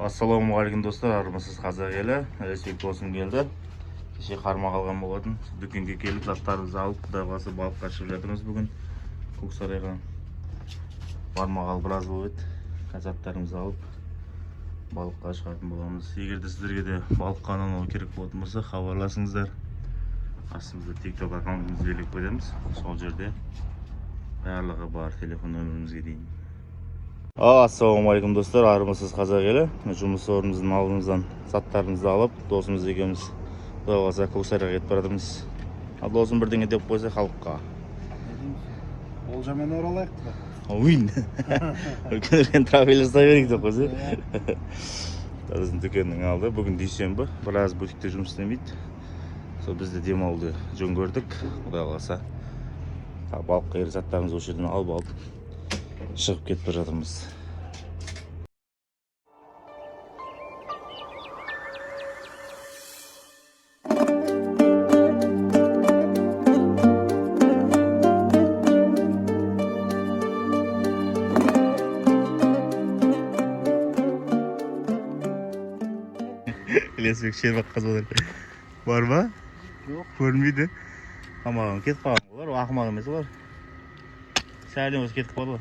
Ассалаумағалейкум достар, армысыз қазақ елі. Ресбек досым келді. Кеше қарма қалған болатын. Дүкенге келіп заттарымызды алып, құдай қаласа балыққа шығып жатырмыз бүгін. Көксарайға бармағалы біраз болып еді. Заттарымызды алып балыққа шығатын боламыз. Егер де сіздерге де балық қанауы керек болатын болса, хабарласыңыздар. Астымызда TikTok аккаунтымызды белгілеп қоямыз. Сол жерде барлығы бар, телефон нөмірімізге дейін. Ассалаумағалейкум достар, армысыз қазақ елі. Жұмыс орнымыздың алдымыздан заттарымызды алып, досымыз екеуміз құдай қаласа Көксарайға кетіп баратырмыз. Ал досым бірдеңе деп қойса халыққа. Олжамен оралайық па? Ойын. Үлкен трафик жасай берейік деп қойса. Біздің дүкеннің алды. Бүгін дүйсенбі. Біраз бутикте жұмыс істемейді. Сол бізді демалуды жөн көрдік. Құдай қаласа балыққа керек заттарымызды осы жерден алып алдық. Шығып кетіп бара жатырмыз. Ілесбек шербақ қазбадар бар ма? Жоқ. Көрінбейді. Амағын кетіп қалған олар, ақымақ емес олар. Сәлем осы кетіп қалды.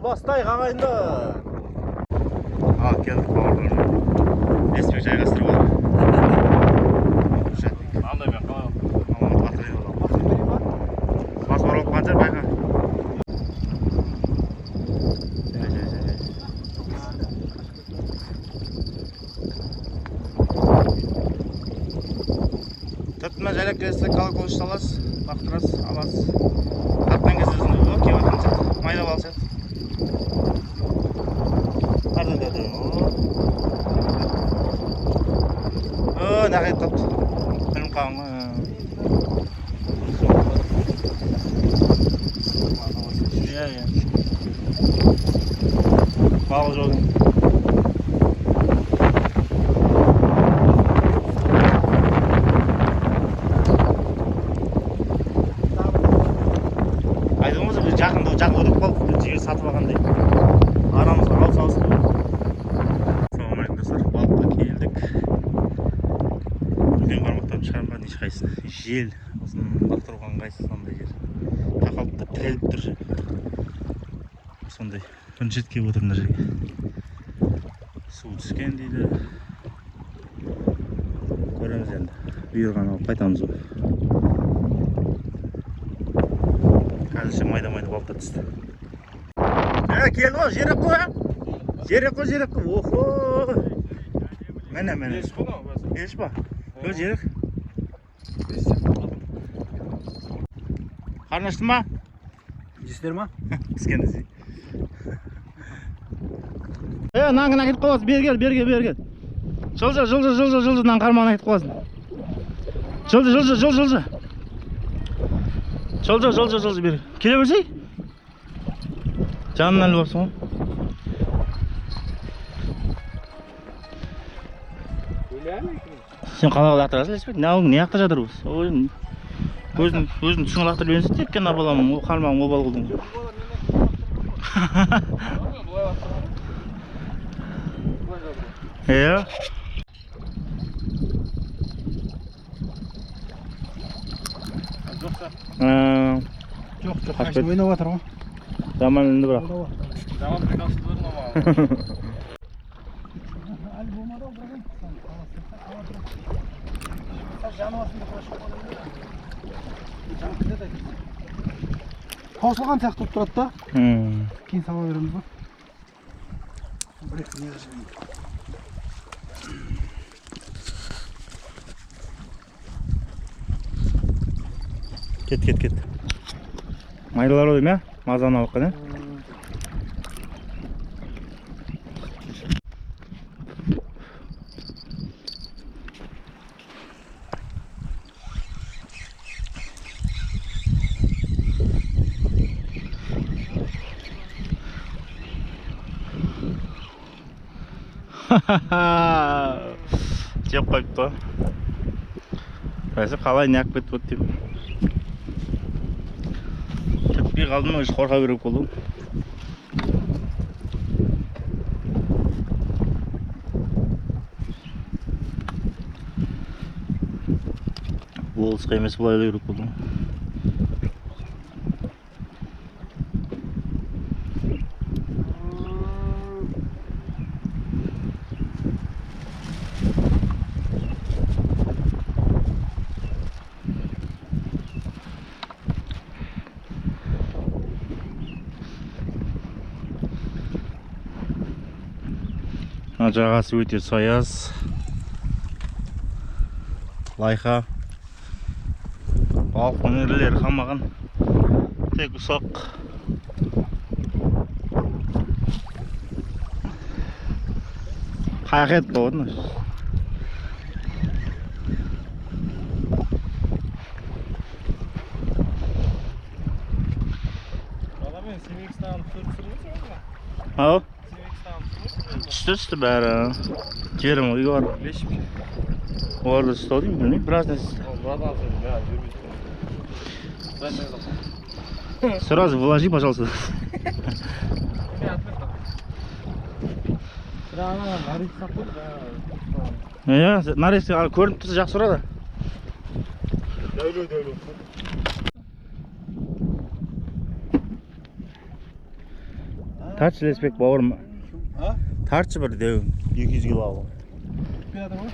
Бастайық ағайынды. Келдік бауырлар. Ілесбек жайғастырып алып. Андай мен қалай бас бар болып қанша байқа. Тұтына жайлап келесіз, колокол ұшты аласыз, бақтырасыз, аласыз. Тартқан кезде өзіңді кеп атқан сәт, майдап алсыз. Нағайып қапты. Білім қағыңға. Балық жолдың. Айтығымыз жақында өтіп қалып, жігер сатып алғандай. Арамызға алып салысып. Ассалаумағалейкум достар, балыққа келдік. Үлкен қармақтарын шығарымға не шығайсың? Жел, осын бақтыруған қайсы сондай жер. Тақалып та тіреліп тұр. Сондай бірінші рет келіп отырмын жерге. Су түскен дейді. Көреміз енді. Бұйырған алып қайтамыз ғой. Қазірше майда-майда балықтар түсті. Келді ғой, жерек қой. Жерек қой. Охо. Мәне. Еш па? Жерек. Karnın açtın mı? Жестер ма? Pіскен десе. Наңына кетіп қаласың. Бері кел. Жылжы, нан қармағына кетіп қаласың. Жылжы, бері. Келе берсей? Жанынан іліп алыпсың ғой. Сен қалаға лақтырасың, Леспек? Не лақтырып жатыр осы? Өзің түсіңе лақтырып берсің, тепкен абаламын, ол қармағым обал қылдың. Иә? Жоқ, қашын ойнап жатыр ғой. Жаман ілінді бірақ. Жаман прикалшылар ма? Әлі болмады ғой, бірақ жануасында қашып қосылған сияқты тұрып тұрады да. Кейін сала береміз ба? Бір-екі не жасаймын. Кет. Майлар ойым, ә? Мазаны алып қана. Жеп қойыпты. Бәсі қалай не әкпет бұд деп. Кетпей қалдым, өз қорқа беріп қолым. Болысқа емес бұлай беріп қолым. Жағасы өте саяз, лайқа, балықтың ірілері қалмаған, тек ұсақ. Қаяқ етіп қойдың. Аламен, семейкістан көріпсірмейсің ба? Ау? Түсті бәрі. Жерім ойға бар. Оларды ұстау деймін, білмейм, біраз нәрсе. Сразу вложи, пожалуйста. Нарезка көрініп тұрса жақсы ұрады. Дәулі. Тартшы Леспек бауырым. Тартшы бір деу, 200 кило алып. Пияды ғой?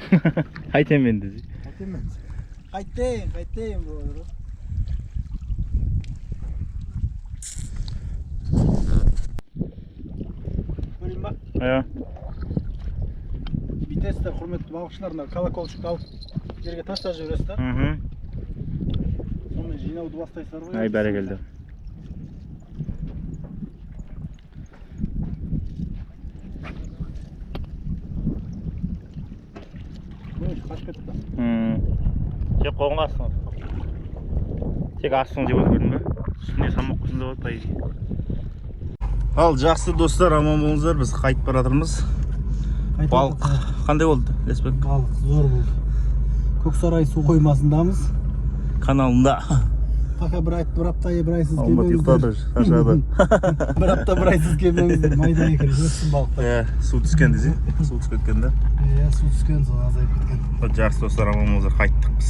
Қайтем мен десе. Қайтейін бұл. Көрейін ба? Иә. Витесті құрметті балықшыларына колокольчикті алып жерге тастап жібересіз да. Сонымен жинауды бастайсыздар ғой. Ай, бәрекелді. Қашып кетті да. Жеп қойғанға астың. Тек астың жеп көрдің бе? Үстіне самақ құсын деп отпай. Ал, жақсы достар, аман болыңыздар, біз қайтып баратырмыз. Балық қандай болды, Леспек? Балық зор болды. Көксарай су қоймасындамыз. Каналында. Пока бір айсыз Алмат ұйықтады, шаршады. Бір апта бір айсыз келмеңіздер, майдан екен, өтсін балықтар. Су түскен десе, су түсіп кеткен да. Су түскен, сол азайып кеткен. Жақсы достар, аман болыңыздар, қайттық біз.